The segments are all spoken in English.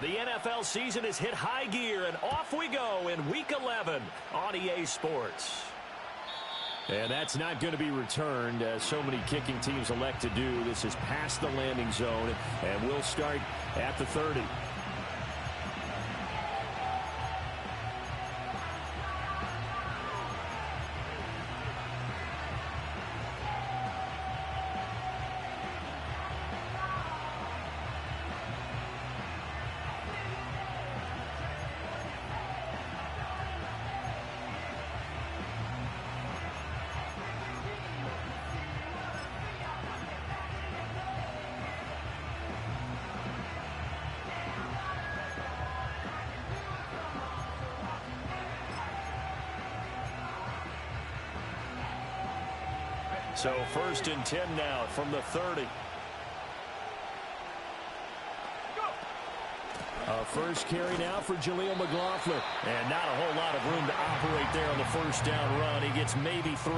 The NFL season has hit high gear, and off we go in Week 11 on EA Sports. And that's not going to be returned, as so many kicking teams elect to do. This is past the landing zone, and we'll start at the 30. So 1st and 10 now from the 30. A first carry now for Jaleel McLaughlin. And not a whole lot of room to operate there on the first down run. He gets maybe 3.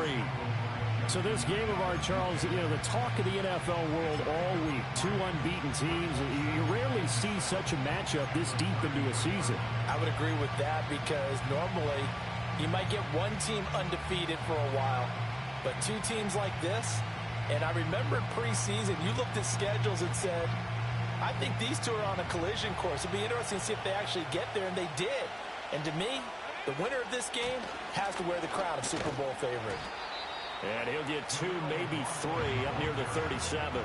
So this game of ours, Charles, you know, the talk of the NFL world all week. 2 unbeaten teams. You rarely see such a matchup this deep into a season. I would agree with that, because normally you might get one team undefeated for a while. But 2 teams like this, and I remember preseason, you looked at schedules and said, I think these 2 are on a collision course. It'll be interesting to see if they actually get there, and they did. And to me, the winner of this game has to wear the crown of Super Bowl favorite. And he'll get 2, maybe 3, up near the 37.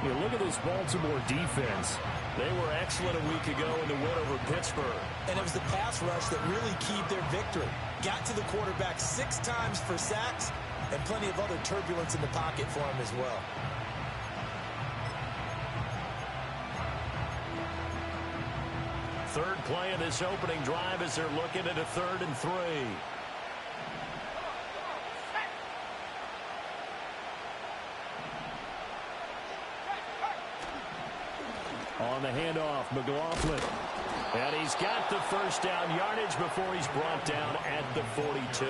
You look at this Baltimore defense. They were excellent a week ago in the win over Pittsburgh. And it was the pass rush that really keyed their victory. Got to the quarterback 6 times for sacks, and plenty of other turbulence in the pocket for him as well. Third play of this opening drive as they're looking at a 3rd and 3. On the handoff, McLaughlin. And he's got the first down yardage before he's brought down at the 42.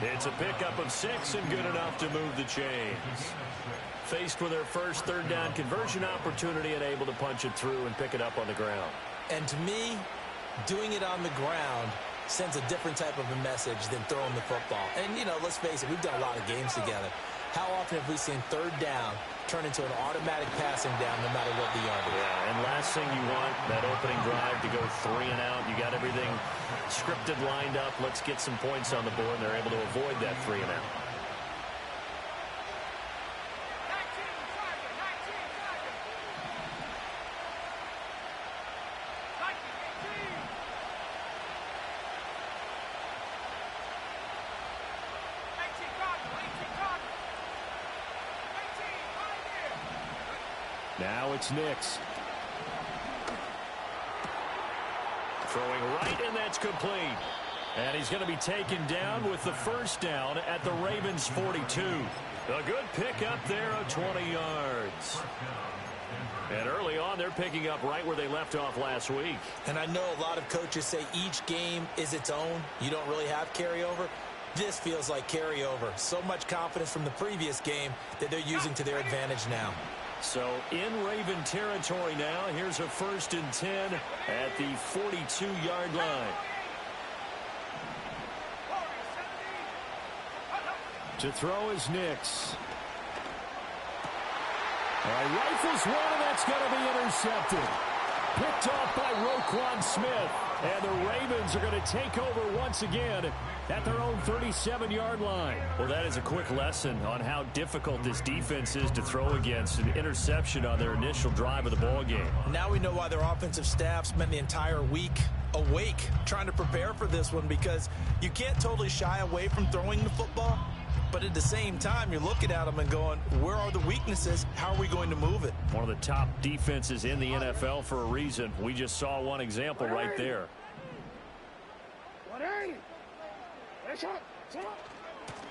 It's a pickup of 6 and good enough to move the chains. Faced with their first 3rd down conversion opportunity and able to punch it through and pick it up on the ground. And to me, doing it on the ground sends a different type of a message than throwing the football. And, you know, let's face it, we've done a lot of games together. How often have we seen 3rd down turn into an automatic passing down no matter what the yardage? Yeah, and last thing you want, that opening drive to go 3 and out. You got everything scripted, lined up. Let's get some points on the board, and they're able to avoid that 3 and out. Now it's Nix. Throwing right, and that's complete. And he's going to be taken down with the first down at the Ravens' 42. A good pickup there of 20 yards. And early on, they're picking up right where they left off last week. And I know a lot of coaches say each game is its own. You don't really have carryover. This feels like carryover. So much confidence from the previous game that they're using to their advantage now. So in Raven territory now. Here's a 1st and 10 at the 42-yard line. To throw is Nix. Rifles one, and that's going to be intercepted. Picked off by Roquan Smith. And the Ravens are going to take over once again at their own 37-yard line. Well, that is a quick lesson on how difficult this defense is to throw against. An interception on their initial drive of the ball game. Now we know why their offensive staff spent the entire week awake trying to prepare for this one, because you can't totally shy away from throwing the football. But at the same time, you're looking at them and going, where are the weaknesses? How are we going to move it? One of the top defenses in the NFL for a reason. We just saw one example right there.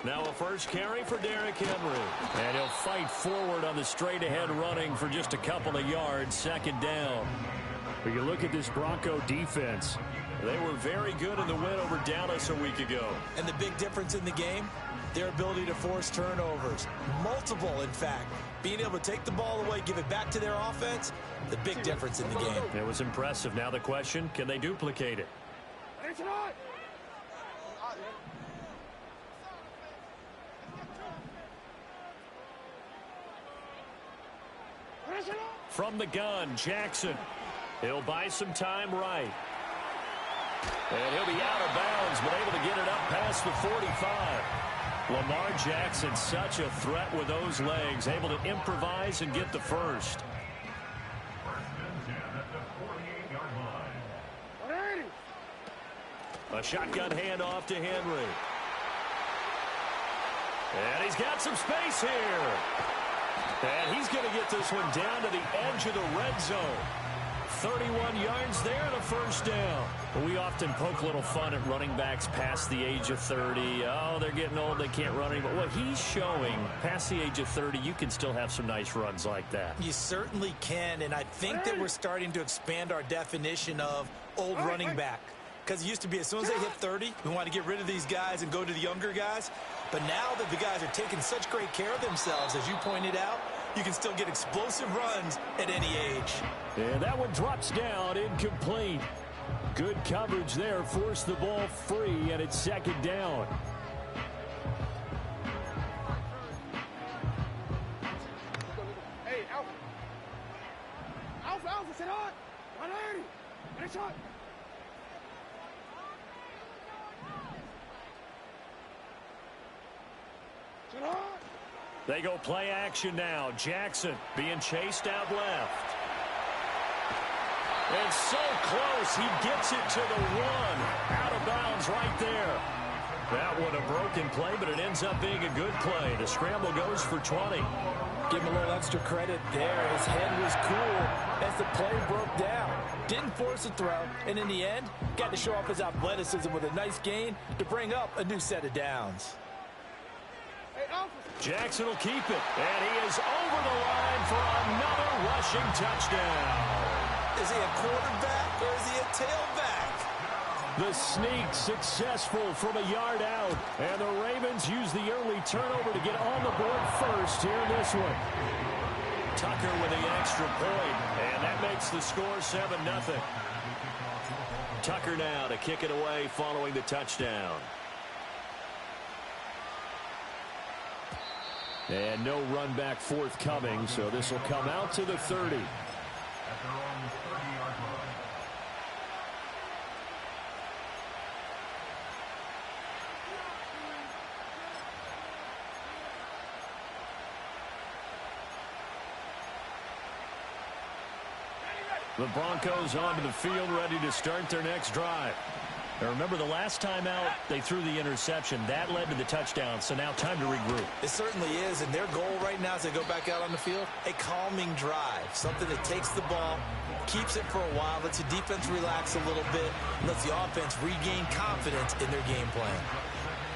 Now a first carry for Derrick Henry. And he'll fight forward on the straight-ahead running for just a couple of yards. 2nd down. But you look at this Bronco defense. They were very good in the win over Dallas a week ago. And the big difference in the game? their ability to force turnovers. Multiple, in fact. Being able to take the ball away, give it back to their offense, the big difference in the game. It was impressive. Now the question, can they duplicate it? From the gun, Jackson. He'll buy some time right. And he'll be out of bounds, but able to get it up past the 45. Lamar Jackson, such a threat with those legs, able to improvise and get the first. A shotgun handoff to Henry. And he's got some space here. And he's going to get this one down to the edge of the red zone. 31 yards there and a first down. We often poke a little fun at running backs past the age of 30. Oh, they're getting old, they can't run anymore. Well, he's showing past the age of 30, you can still have some nice runs like that. You certainly can, and I think that we're starting to expand our definition of old running back. Because it used to be as soon as they hit 30, we want to get rid of these guys and go to the younger guys. But now that the guys are taking such great care of themselves, as you pointed out, you can still get explosive runs at any age. And that one drops down, incomplete. Good coverage there, forced the ball free, and it's second down. Hey, Alpha. Alpha, sit on. 180. Finish shot. Sit on. They go play action now. Jackson being chased out left. And so close, he gets it to the one. Out of bounds right there. That one a broken play, but it ends up being a good play. The scramble goes for 20. Give him a little extra credit there. His head was cool as the play broke down. Didn't force a throw, and in the end, got to show off his athleticism with a nice gain to bring up a new set of downs. Jackson will keep it, and he is over the line for another rushing touchdown. Is he a quarterback or is he a tailback? The sneak successful from a yard out, and the Ravens use the early turnover to get on the board first here in this one. Tucker with the extra point, and that makes the score 7-0. Tucker now to kick it away following the touchdown. And no run back forthcoming, so this will come out to the 30. The Broncos onto the field, ready to start their next drive. Now remember, the last time out, they threw the interception. That led to the touchdown, so now time to regroup. It certainly is, and their goal right now as they go back out on the field, a calming drive, something that takes the ball, keeps it for a while, lets the defense relax a little bit, lets the offense regain confidence in their game plan.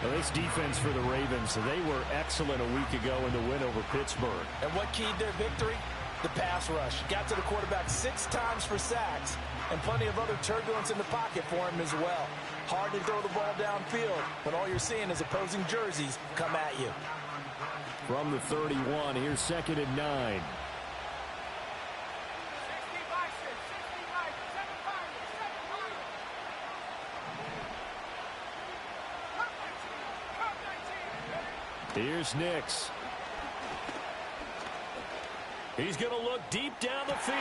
Well, this defense for the Ravens, they were excellent a week ago in the win over Pittsburgh. And what keyed their victory? The pass rush. Got to the quarterback 6 times for sacks, and plenty of other turbulence in the pocket for him as well. Hard to throw the ball downfield, but all you're seeing is opposing jerseys come at you. From the 31, here's 2nd and 9. Here's Nix. He's going to look deep down the field.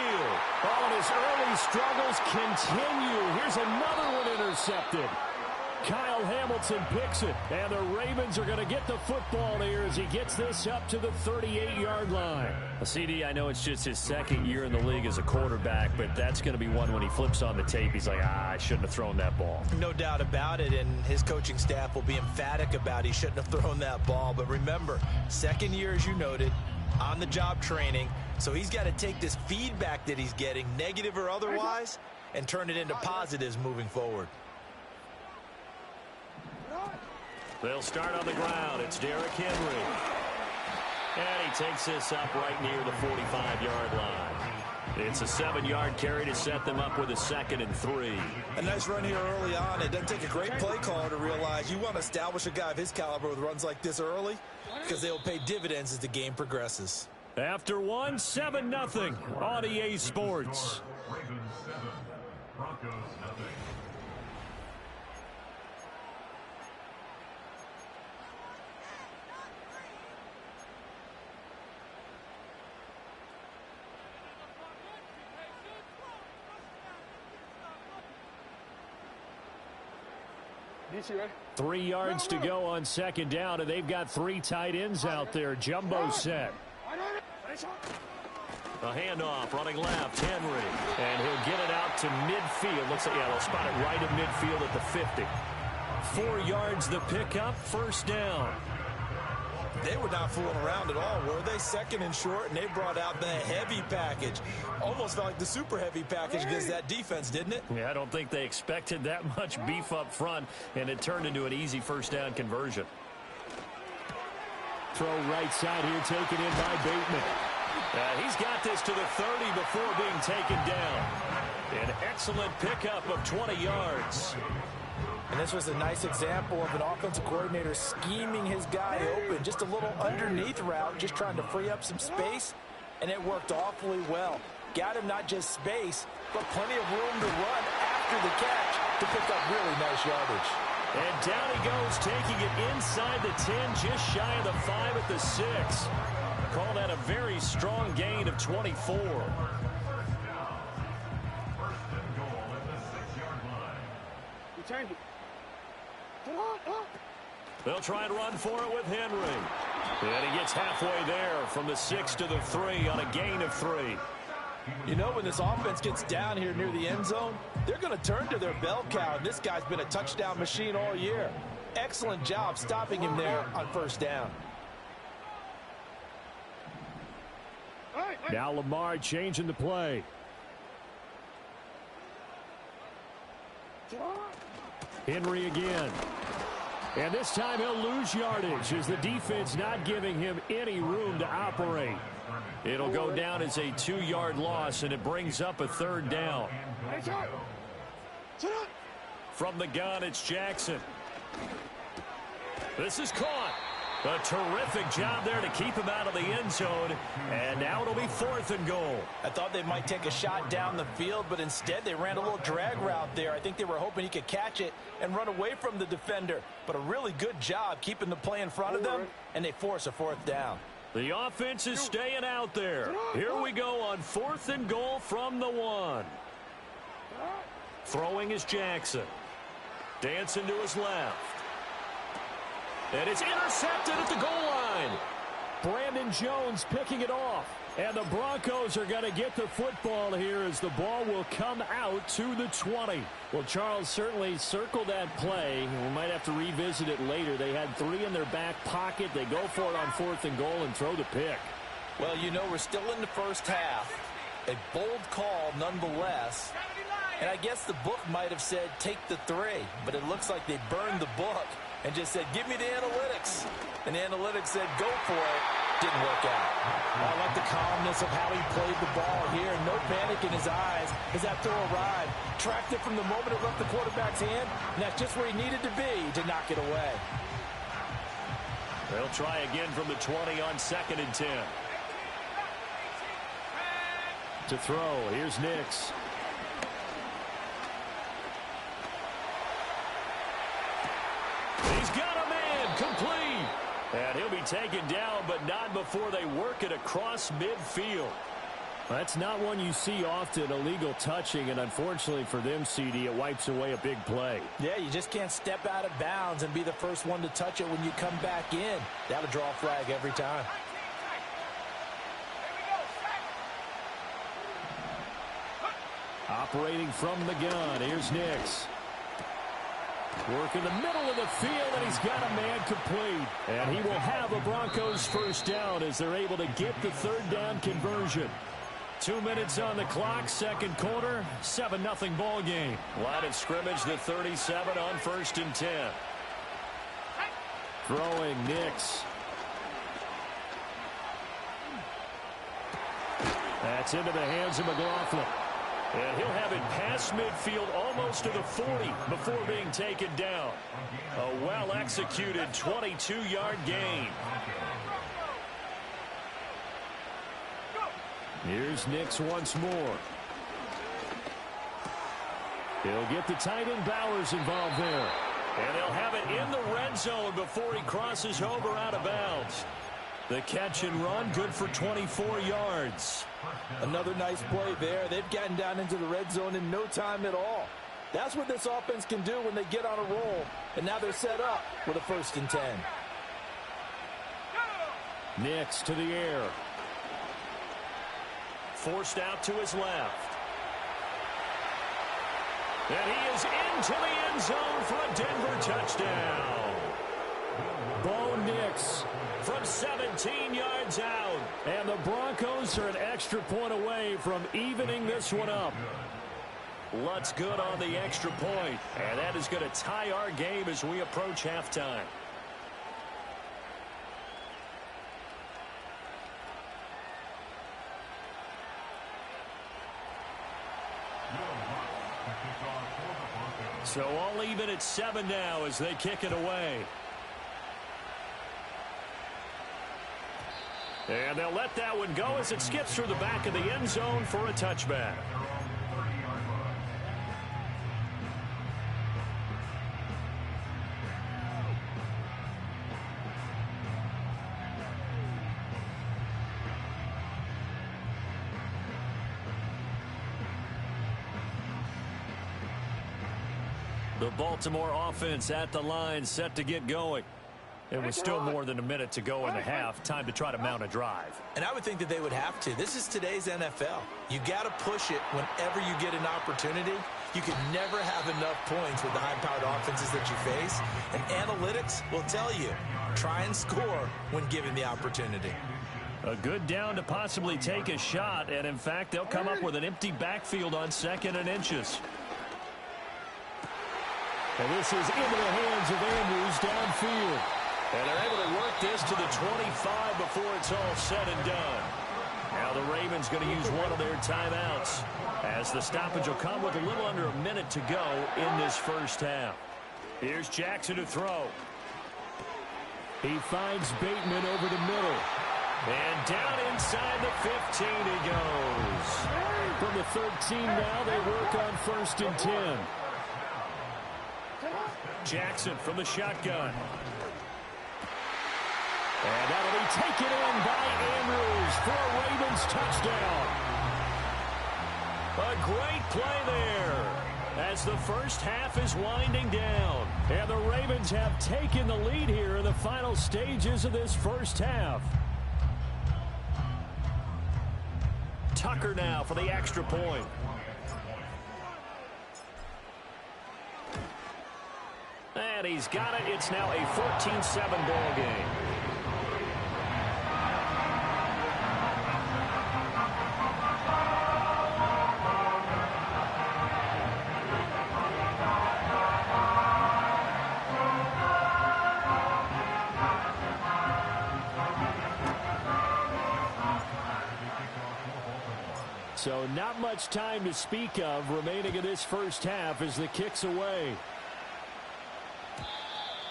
Oh, and his early struggles continue. Here's another one intercepted. Kyle Hamilton picks it, and the Ravens are going to get the football here as he gets this up to the 38-yard line. CD, I know it's just his second year in the league as a quarterback, but that's going to be one when he flips on the tape. He's like, I shouldn't have thrown that ball. No doubt about it, and his coaching staff will be emphatic about he shouldn't have thrown that ball. But remember, second year, as you noted, on-the-job training, so he's got to take this feedback that he's getting, negative or otherwise, and turn it into positives moving forward. They'll start on the ground. It's Derrick Henry. And he takes this up right near the 45-yard line. It's a 7-yard carry to set them up with a 2nd and 3. A nice run here early on. It doesn't take a great play caller to realize you want to establish a guy of his caliber with runs like this early because they will pay dividends as the game progresses. After 1, 7-0 on EA Sports. Ravens 7, Broncos nothing. DC, right? 3 yards to go on 2nd down, and they've got 3 tight ends out there. Jumbo set. A handoff, running left, Henry. And he'll get it out to midfield. Looks like, yeah, they'll spot it right at midfield at the 50. 4 yards the pickup, 1st down. They were not fooling around at all, were they? 2nd and short, and they brought out the heavy package. Almost felt like the super heavy package against that defense, didn't it? Yeah, I don't think they expected that much beef up front, and it turned into an easy 1st down conversion. Throw right side here, taken in by Bateman. He's got this to the 30 before being taken down. An excellent pickup of 20 yards. And this was a nice example of an offensive coordinator scheming his guy open. Just a little underneath route, just trying to free up some space, and it worked awfully well. Got him not just space, but plenty of room to run after the catch to pick up really nice yardage. And down he goes, taking it inside the 10, just shy of the 5 at the 6. Call that a very strong gain of 24. You change it. They'll try and run for it with Henry. And he gets halfway there from the 6 to the 3 on a gain of 3. You know, when this offense gets down here near the end zone, they're going to turn to their bell cow. And this guy's been a touchdown machine all year. Excellent job stopping him there on 1st down. Now Lamar changing the play. Henry again. And this time he'll lose yardage as the defense not giving him any room to operate. It'll go down as a 2-yard loss, and it brings up a 3rd down. From the gun, it's Jackson. This is caught. A terrific job there to keep him out of the end zone. And now it'll be 4th and goal. I thought they might take a shot down the field, but instead they ran a little drag route there. I think they were hoping he could catch it and run away from the defender. But a really good job keeping the play in front of them, and they force a 4th down. The offense is staying out there. Here we go on 4th and goal from the 1. Throwing is Jackson. Dancing to his left. And it's intercepted at the goal line. Brandon Jones picking it off. And the Broncos are going to get the football here as the ball will come out to the 20. Well, Charles, certainly circled that play. We might have to revisit it later. They had 3 in their back pocket. They go for it on 4th and goal and throw the pick. Well, you know, we're still in the first half. A bold call nonetheless. And I guess the book might have said take the 3. But it looks like they burned the book and just said, give me the analytics. And the analytics said, go for it. Didn't work out. I like the calmness of how he played the ball here. No panic in his eyes as that throw arrived. Tracked it from the moment it left the quarterback's hand, and that's just where he needed to be to knock it away. They'll try again from the 20 on 2nd and 10. To throw, here's Nix. He's got a man, complete. And he'll be taken down, but not before they work it across midfield. That's not one you see often, illegal touching, and unfortunately for them, CD, it wipes away a big play. Yeah, you just can't step out of bounds and be the first one to touch it when you come back in. That'll draw a flag every time. Operating from the gun, here's Nix. Work in the middle of the field, and he's got a man complete. And he will have a Broncos 1st down as they're able to get the 3rd down conversion. 2 minutes on the clock, 2nd quarter, 7-0 ball game. Line of scrimmage, the 37 on 1st and 10. Throwing Nix. That's into the hands of McLaughlin. And he'll have it past midfield almost to the 40 before being taken down. A well-executed 22-yard gain. Here's Nix once more. He'll get the tight end Bowers involved there. And they'll have it in the red zone before he crosses over out of bounds. The catch and run, good for 24 yards. Another nice play there. They've gotten down into the red zone in no time at all. That's what this offense can do when they get on a roll. And now they're set up with a 1st and 10. Nix to the air. Forced out to his left. And he is into the end zone for a Denver touchdown. Bo Nix from 17 yards out. And the Broncos are an extra point away from evening this one up. Lutz good on the extra point. And that is going to tie our game as we approach halftime. So all even at 7 now as they kick it away. And they'll let that one go as it skips through the back of the end zone for a touchback. The Baltimore offense at the line, set to get going. It was still more than a minute to go in the half. Time to try to mount a drive. And I would think that they would have to. This is today's NFL. You got to push it whenever you get an opportunity. You can never have enough points with the high-powered offenses that you face. And analytics will tell you, try and score when given the opportunity. A good down to possibly take a shot. And, in fact, they'll come up with an empty backfield on 2nd and inches. And this is into the hands of Andrews downfield. And they're able to work this to the 25 before it's all said and done. Now the Ravens going to use one of their timeouts as the stoppage will come with a little under a minute to go in this first half. Here's Jackson to throw. He finds Bateman over the middle. And down inside the 15 he goes. From the 13 now they work on 1st and 10. Jackson from the shotgun. And that'll be taken in by Andrews for a Ravens touchdown. A great play there as the first half is winding down. And the Ravens have taken the lead here in the final stages of this first half. Tucker now for the extra point. And he's got it. It's now a 14-7 ball game. So not much time to speak of remaining in this first half as the kick's away.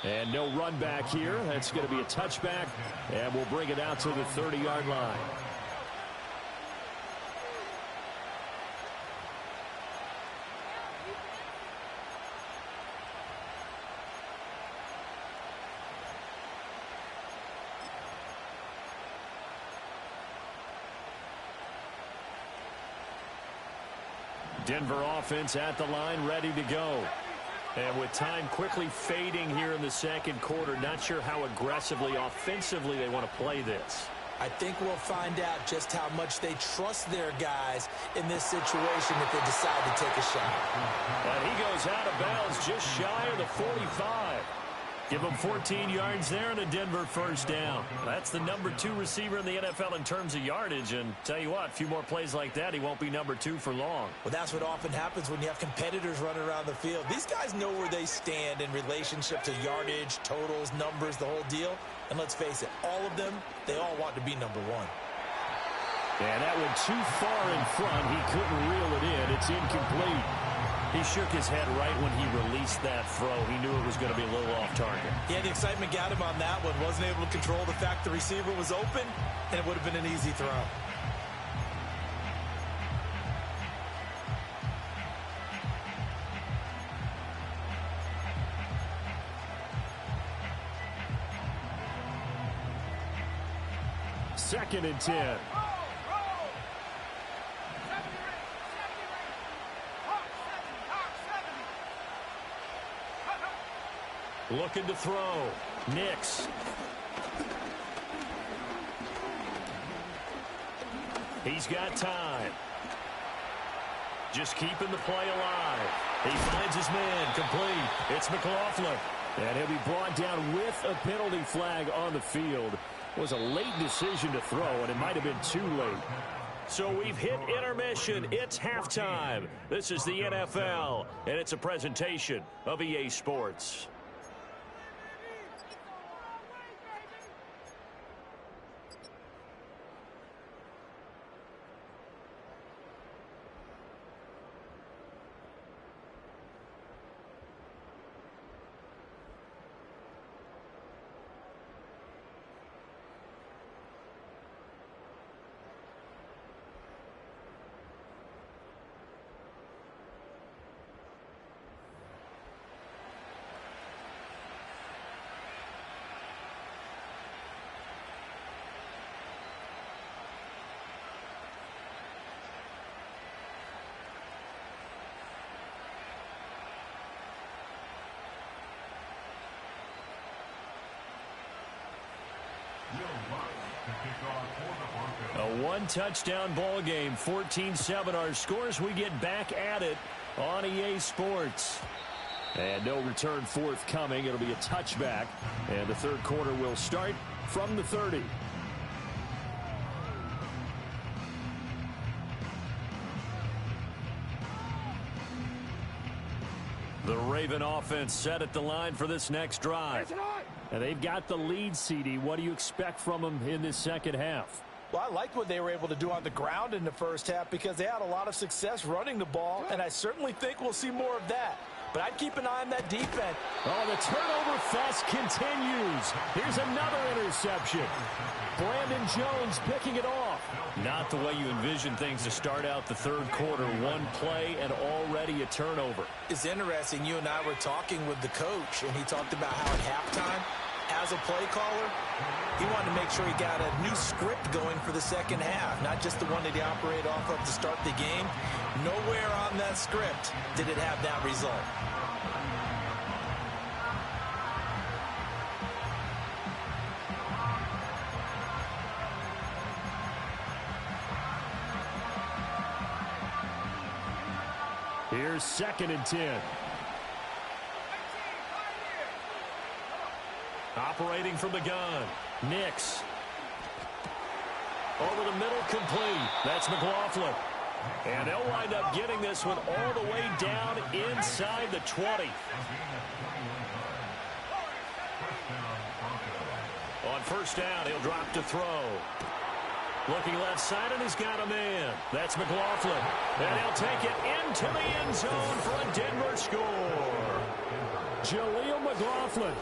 And no run back here. That's going to be a touchback, and we'll bring it out to the 30-yard line. Denver offense at the line, ready to go. And with time quickly fading here in the second quarter, not sure how aggressively, offensively they want to play this. I think we'll find out just how much they trust their guys in this situation if they decide to take a shot. And he goes out of bounds just shy of the 45. Give him 14 yards there and a Denver first down. That's the number 2 receiver in the NFL in terms of yardage. And tell you what, a few more plays like that, he won't be number 2 for long. Well, that's what often happens when you have competitors running around the field. These guys know where they stand in relationship to yardage, totals, numbers, the whole deal. And let's face it, all of them, they all want to be number 1. And that went too far in front. He couldn't reel it in. It's incomplete. He shook his head right when he released that throw. He knew it was going to be a little off target. Yeah, the excitement got him on that one. Wasn't able to control the fact the receiver was open, and it would have been an easy throw. Second and 10. Looking to throw. Nix. He's got time. Just keeping the play alive. He finds his man. Complete. It's McLaughlin. And he'll be brought down with a penalty flag on the field. It was a late decision to throw, and it might have been too late. So we've hit intermission. It's halftime. This is the NFL, and it's a presentation of EA Sports. A one-touchdown ball game, 14-7 our scores. We get back at it on EA Sports. And no return forthcoming. It'll be a touchback. And the third quarter will start from the 30. The Raven offense set at the line for this next drive. And they've got the lead, CD. What do you expect from them in this second half? Well, I liked what they were able to do on the ground in the first half because they had a lot of success running the ball, and I certainly think we'll see more of that. But I'd keep an eye on that defense. Oh, the turnover fest continues. Here's another interception. Brandon Jones picking it off. Not the way you envision things to start out the third quarter. One play and already a turnover. It's interesting. You and I were talking with the coach, and he talked about how at halftime, as a play caller, he wanted to make sure he got a new script going for the second half, not just the one that he operated off of to start the game. Nowhere on that script did it have that result. Here's second and 10. Operating from the gun. Nix. Over the middle, complete. That's McLaughlin. And they'll wind up getting this one all the way down inside the 20. On first down, he'll drop to throw. Looking left side, and he's got a man. That's McLaughlin. And he'll take it into the end zone for a Denver score. Jaleel McLaughlin.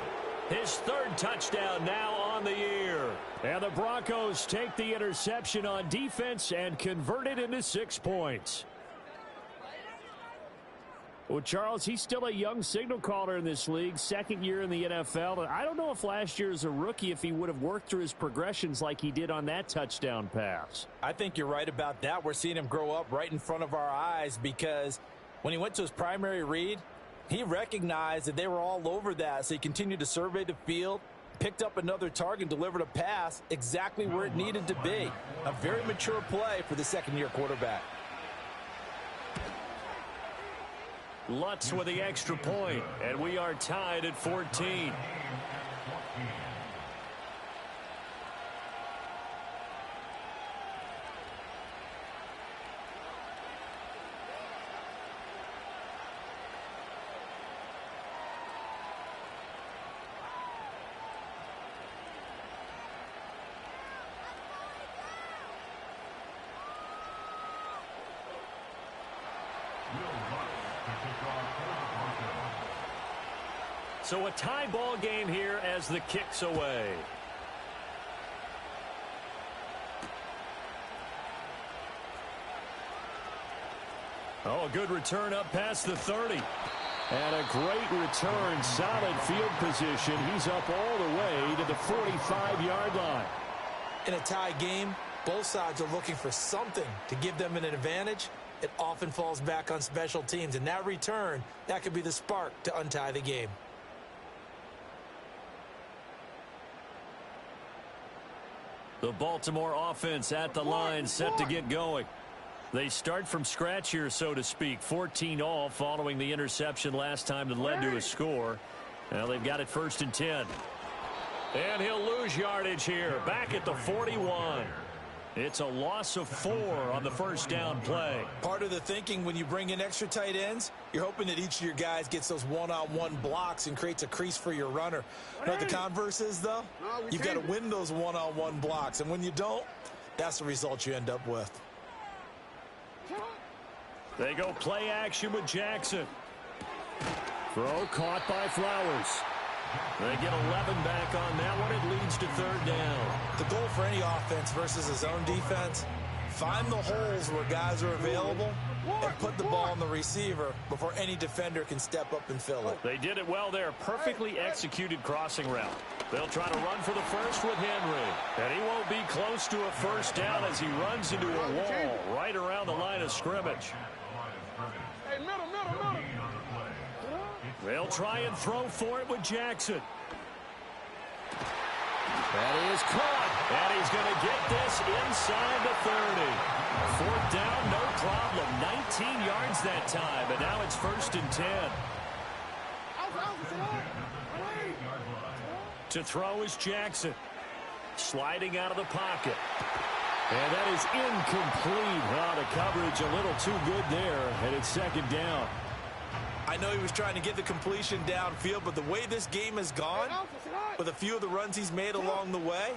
His third touchdown now on the year. And the Broncos take the interception on defense and convert it into 6 points. Well, Charles, he's still a young signal caller in this league, second year in the NFL. And I don't know if last year as a rookie, if he would have worked through his progressions like he did on that touchdown pass. I think you're right about that. We're seeing him grow up right in front of our eyes because when he went to his primary read, he recognized that they were all over that, so he continued to survey the field, picked up another target, delivered a pass exactly where it needed to be. A very mature play for the second-year quarterback. Lutz with the extra point, and we are tied at 14. So a tie ball game here as the kick's away. Oh, a good return up past the 30. And a great return, solid field position. He's up all the way to the 45-yard line. In a tie game, both sides are looking for something to give them an advantage. It often falls back on special teams, and that return, that could be the spark to untie the game. The Baltimore offense at the line, set to get going. They start from scratch here, so to speak. 14 all following the interception last time that led to a score. Now they've got it 1st and 10. And he'll lose yardage here, back at the 41. It's a loss of 4 on the first down play. Part of the thinking when you bring in extra tight ends, you're hoping that each of your guys gets those one-on-one blocks and creates a crease for your runner. You know what the converse is, though? You've got to win those one-on-one blocks, and when you don't, that's the result you end up with. They go play action with Jackson. Throw caught by Flowers. They get 11 back on that one. It leads to 3rd down. The goal for any offense versus a zone defense, find the holes where guys are available and put the ball on the receiver before any defender can step up and fill it. They did it well there. Perfectly executed crossing route. They'll try to run for the first with Henry. And he won't be close to a first down as he runs into a wall right around the line of scrimmage. Hey, middle. They'll try and throw for it with Jackson. That is caught. And he's going to get this inside the 30. 4th down, no problem. 19 yards that time, and now it's 1st and 10. To throw is Jackson. Sliding out of the pocket. And that is incomplete. Oh, the coverage a little too good there, and it's 2nd down. I know he was trying to get the completion downfield, but the way this game has gone, with a few of the runs he's made along the way,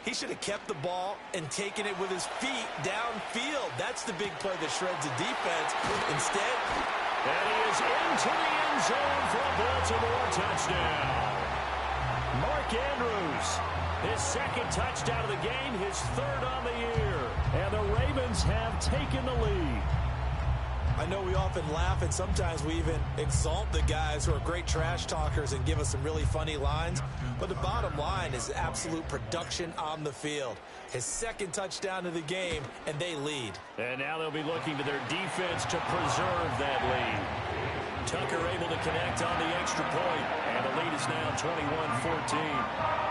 he should have kept the ball and taken it with his feet downfield. That's the big play that shreds the defense. Instead, and he is into the end zone for a Baltimore touchdown. Mark Andrews, his 2nd touchdown of the game, his 3rd on the year. And the Ravens have taken the lead. I know we often laugh and sometimes we even exalt the guys who are great trash talkers and give us some really funny lines. But the bottom line is absolute production on the field. His 2nd touchdown of the game, and they lead. And now they'll be looking to their defense to preserve that lead. Tucker able to connect on the extra point, and the lead is now 21-14.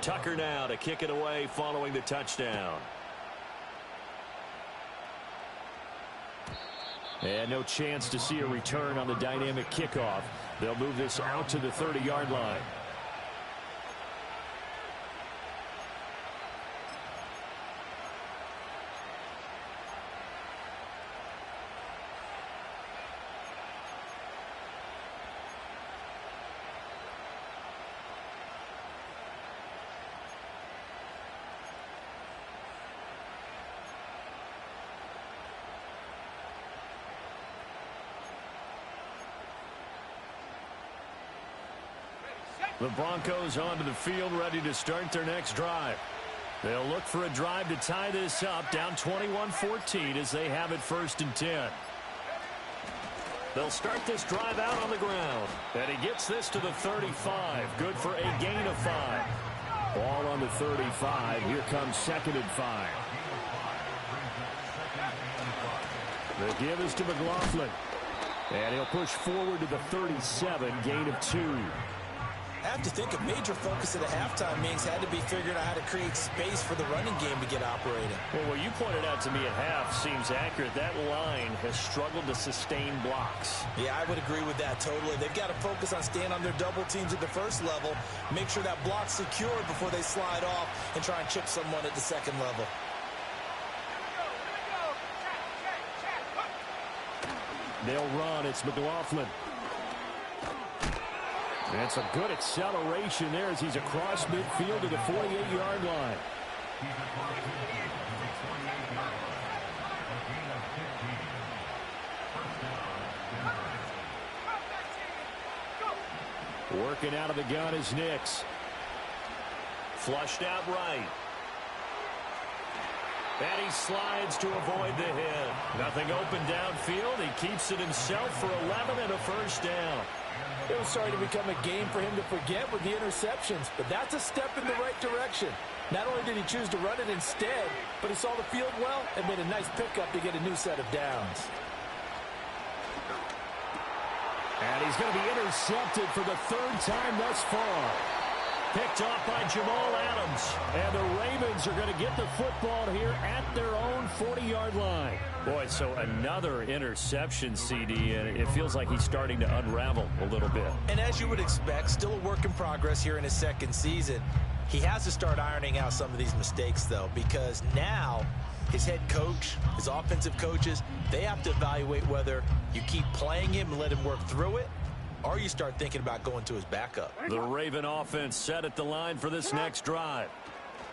Tucker now to kick it away following the touchdown. And no chance to see a return on the dynamic kickoff. They'll move this out to the 30-yard line. The Broncos onto the field, ready to start their next drive. They'll look for a drive to tie this up, down 21-14 as they have it 1st and 10. They'll start this drive out on the ground. And he gets this to the 35. Good for a gain of 5. Ball on the 35. Here comes 2nd and 5. The give is to McLaughlin. And he'll push forward to the 37, gain of 2. I have to think a major focus at a halftime meetings had to be figuring out how to create space for the running game to get operating. Well, what you pointed out to me at half seems accurate. That line has struggled to sustain blocks. Yeah, I would agree with that totally. They've got to focus on staying on their double teams at the first level, make sure that block's secured before they slide off and try and chip someone at the 2nd level. They'll run. It's McLaughlin. That's a good acceleration there as he's across midfield to the 48-yard line. Working out of the gun is Nix. Flushed out right. And he slides to avoid the hit. Nothing open downfield. He keeps it himself for 11 and a first down. It was starting to become a game for him to forget with the interceptions, but that's a step in the right direction. Not only did he choose to run it instead, but he saw the field well and made a nice pickup to get a new set of downs. And he's going to be intercepted for the third time thus far. Picked off by Jamal Adams. And the Ravens are going to get the football here at their own 40-yard line. Boy, so another interception, CD, and it feels like he's starting to unravel a little bit. And as you would expect, still a work in progress here in his second season. He has to start ironing out some of these mistakes, though, because now his head coach, his offensive coaches, they have to evaluate whether you keep playing him and let him work through it, or you start thinking about going to his backup. The Raven offense set at the line for this next drive.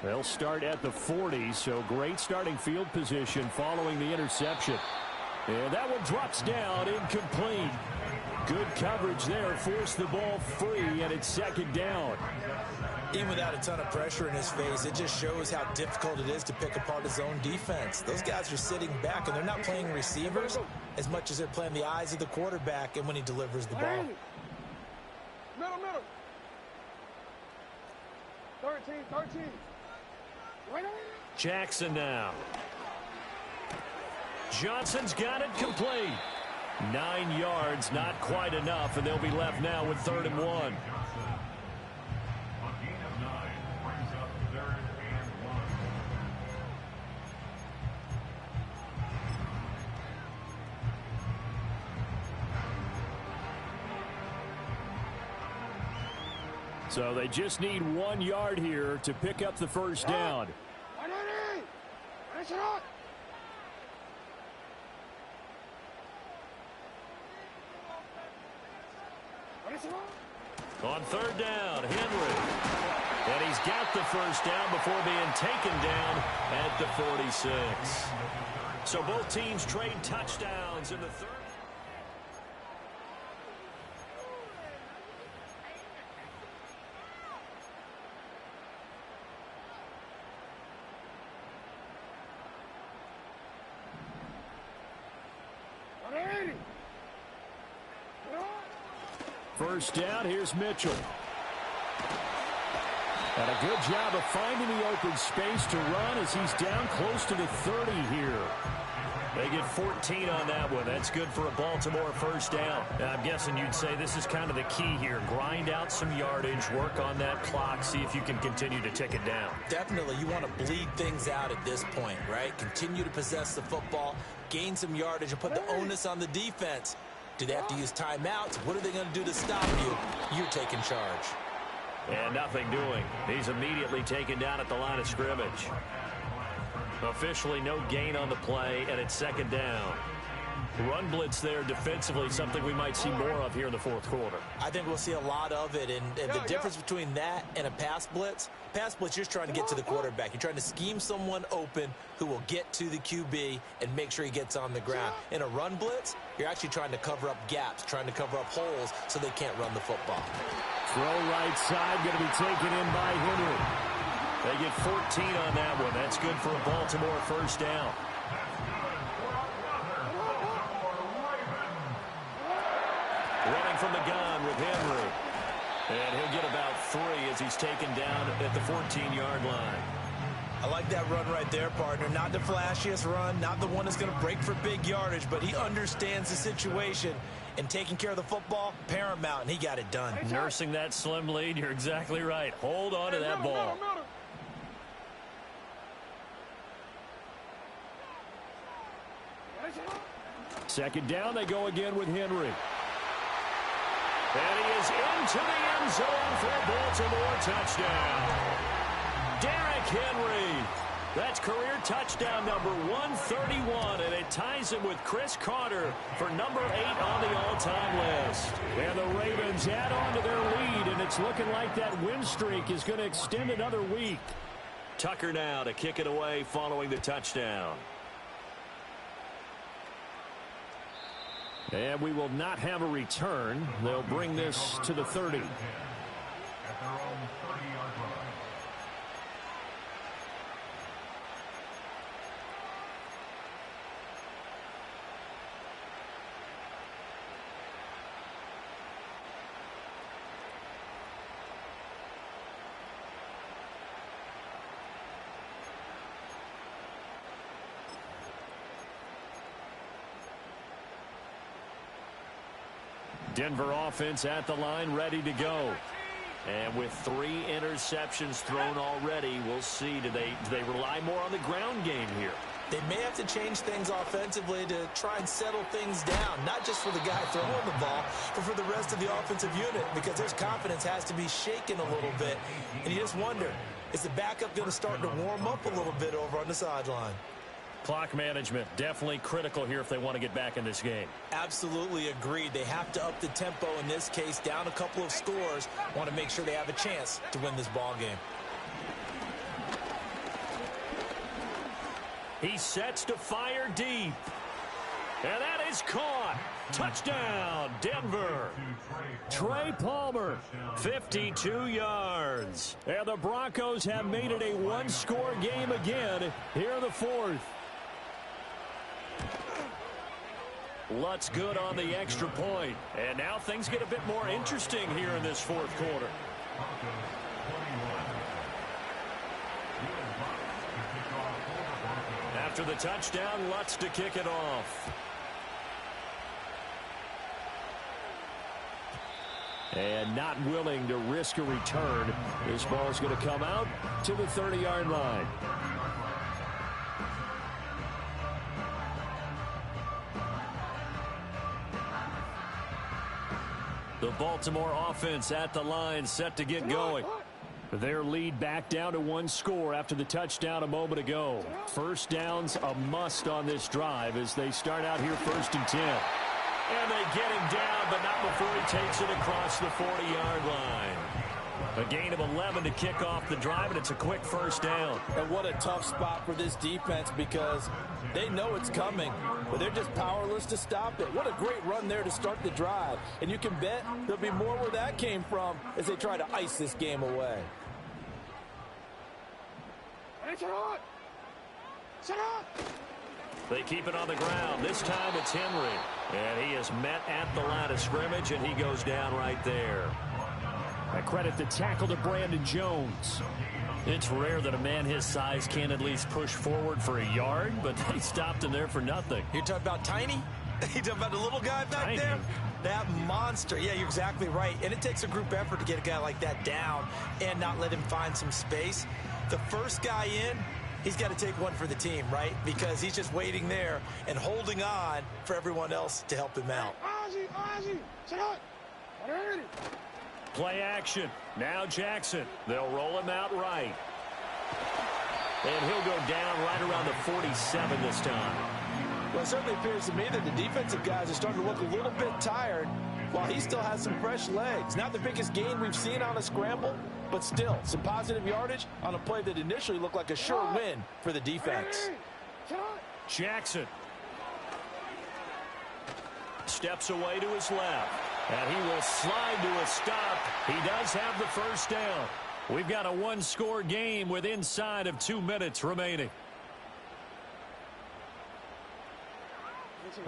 They'll start at the 40, so great starting field position following the interception. And that one drops down, incomplete. Good coverage there, forced the ball free, and it's second down. Even without a ton of pressure in his face, it just shows how difficult it is to pick apart his own defense. Those guys are sitting back, and they're not playing receivers as much as they're playing the eyes of the quarterback and when he delivers the ball. Middle. 13. Jackson now. Johnson's got it complete. 9 yards, not quite enough, and they'll be left now with 3rd and 1. On gain of 9, brings up 3rd and 1. So they just need 1 yard here to pick up the first down. On 3rd down, Henry. And he's got the first down before being taken down at the 46. So both teams trade touchdowns in the third. First down, here's Mitchell. And a good job of finding the open space to run as he's down close to the 30 here. They get 14 on that one. That's good for a Baltimore first down. I'm guessing you'd say this is kind of the key here. Grind out some yardage, work on that clock, see if you can continue to tick it down. Definitely, you want to bleed things out at this point, right? Continue to possess the football, gain some yardage, and put the onus on the defense. Do they have to use timeouts? What are they going to do to stop you? You're taking charge. And nothing doing. He's immediately taken down at the line of scrimmage. Officially no gain on the play, and it's 2nd down. Run blitz there defensively, something we might see more of here in the 4th quarter. I think we'll see a lot of it, and the difference between that and a pass blitz, you're just trying to get to the quarterback. You're trying to scheme someone open who will get to the QB and make sure he gets on the ground. In a run blitz, you're actually trying to cover up gaps, trying to cover up holes so they can't run the football. Throw right side, going to be taken in by Henry. They get 14 on that one. That's good for a Baltimore first down. Running from the gun with Henry. And he'll get about 3 as he's taken down at the 14-yard line. I like that run right there, partner. Not the flashiest run, not the one that's going to break for big yardage, but he understands the situation, and taking care of the football, paramount, and he got it done. Nursing that slim lead, you're exactly right. Hold on to that ball. Second down, they go again with Henry. And he is into the end zone for a Baltimore touchdown. Derrick Henry That's career touchdown number 131, and it ties him with Chris Carter for number 8 on the all-time list. And the Ravens add on to their lead, and it's looking like that win streak is going to extend another week. Tucker now to kick it away following the touchdown. And we will not have a return. They'll bring this to the 30. At their own 30-yard line. Denver offense at the line, ready to go. And with 3 interceptions thrown already, we'll see. Do they rely more on the ground game here? They may have to change things offensively to try and settle things down, not just for the guy throwing the ball, but for the rest of the offensive unit, because their confidence has to be shaken a little bit. And you just wonder, is the backup going to start to warm up a little bit over on the sideline? Clock management, definitely critical here if they want to get back in this game. Absolutely agreed. They have to up the tempo in this case, down a couple of scores. Want to make sure they have a chance to win this ball game. He sets to fire deep. And that is caught. Touchdown, Denver. Trey Palmer, 52 yards. and the Broncos have made it a one-score game again here in the 4th. Lutz good on the extra point. And now things get a bit more interesting here in this 4th quarter. After the touchdown, Lutz to kick it off. And not willing to risk a return. This ball is going to come out to the 30-yard line. The Baltimore offense at the line, set to get going. Their lead back down to 1 score after the touchdown a moment ago. First down's a must on this drive as they start out here 1st and 10. And they get him down, but not before he takes it across the 40-yard line. A gain of 11 to kick off the drive, and it's a quick first down. And what a tough spot for this defense, because they know it's coming, but they're just powerless to stop it. What a great run there to start the drive. And you can bet there'll be more where that came from as they try to ice this game away. They keep it on the ground. This time it's Henry. And he is met at the line of scrimmage, and he goes down right there. I credit the tackle to Brandon Jones. It's rare that a man his size can't at least push forward for a yard, but they stopped him there for nothing. You're talking about Tiny? You're talking about the little guy back Tiny. there? That monster. Yeah, you're exactly right. And it takes a group effort to get a guy like that down and not let him find some space. The first guy in, he's got to take one for the team, right? Because he's just waiting there and holding on for everyone else to help him out. Play action. Now Jackson. They'll roll him out right. And he'll go down right around the 47 this time. Well, it certainly appears to me that the defensive guys are starting to look a little bit tired while he still has some fresh legs. Not the biggest gain we've seen on a scramble, but still some positive yardage on a play that initially looked like a sure win for the defense. Jackson. Steps away to his left. And he will slide to a stop. He does have the first down. We've got a one-score game with inside of 2 minutes remaining.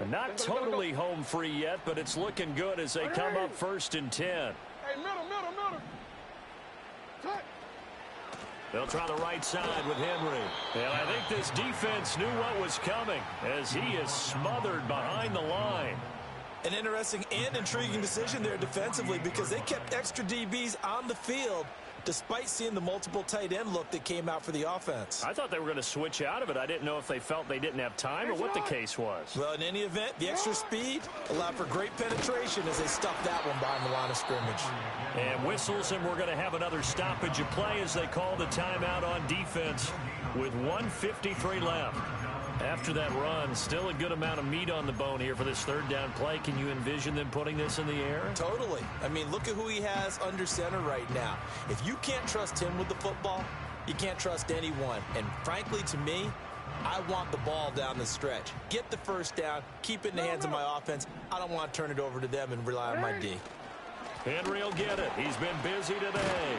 Not totally home free yet, but it's looking good as they come up 1st and 10. Hey, middle. Cut. They'll try the right side with Henry. And I think this defense knew what was coming as he is smothered behind the line. An interesting and intriguing decision there defensively, because they kept extra DBs on the field despite seeing the multiple tight end look that came out for the offense. I thought they were going to switch out of it. I didn't know if they felt they didn't have time or what the case was. Well, in any event, the extra speed allowed for great penetration as they stuffed that one behind the line of scrimmage. And whistles, and we're going to have another stoppage of play as they call the timeout on defense with 1:53 left. After that run, still a good amount of meat on the bone here for this third down play. Can you envision them putting this in the air? Totally. I mean, look at who he has under center right now. If you can't trust him with the football, you can't trust anyone. And frankly, to me, I want the ball down the stretch. Get the first down, keep it in the hands of my offense. I don't want to turn it over to them and rely on my D. Henry will get it. He's been busy today.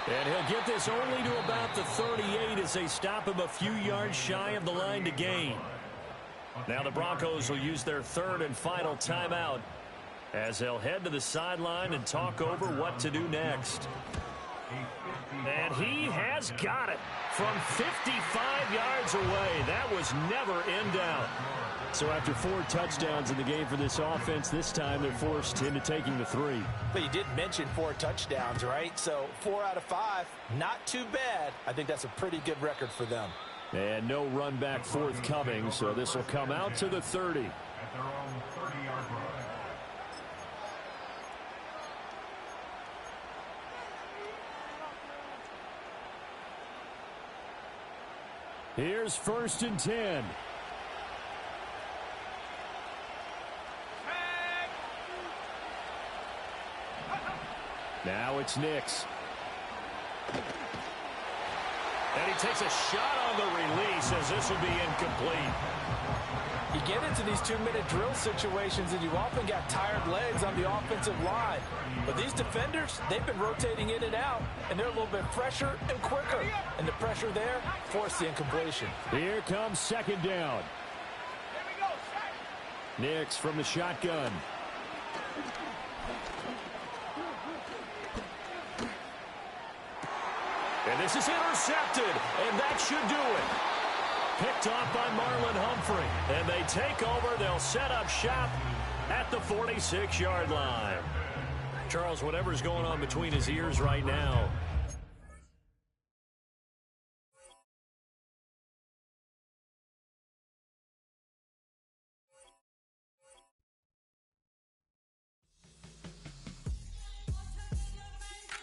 And he'll get this only to about the 38 as they stop him a few yards shy of the line to gain. Now the Broncos will use their third and final timeout as they'll head to the sideline and talk over what to do next. And he has got it from 55 yards away. That was never in doubt. So after 4 touchdowns in the game for this offense, this time they're forced into taking the 3. But you did mention 4 touchdowns, right? So 4 out of 5, not too bad. I think that's a pretty good record for them. And no run back forthcoming, so this will come out to the 30. At their own 30-yard line. Here's 1st and 10. Now it's Nix. And he takes a shot on the release as this will be incomplete. You get into these 2-minute drill situations and you often got tired legs on the offensive line. But these defenders, they've been rotating in and out, and they're a little bit fresher and quicker. And the pressure there forced the incompletion. Here comes 2nd down. Nix from the shotgun. And this is intercepted, and that should do it. Picked off by Marlon Humphrey. And they take over. They'll set up shop at the 46-yard line. Charles, whatever's going on between his ears right now,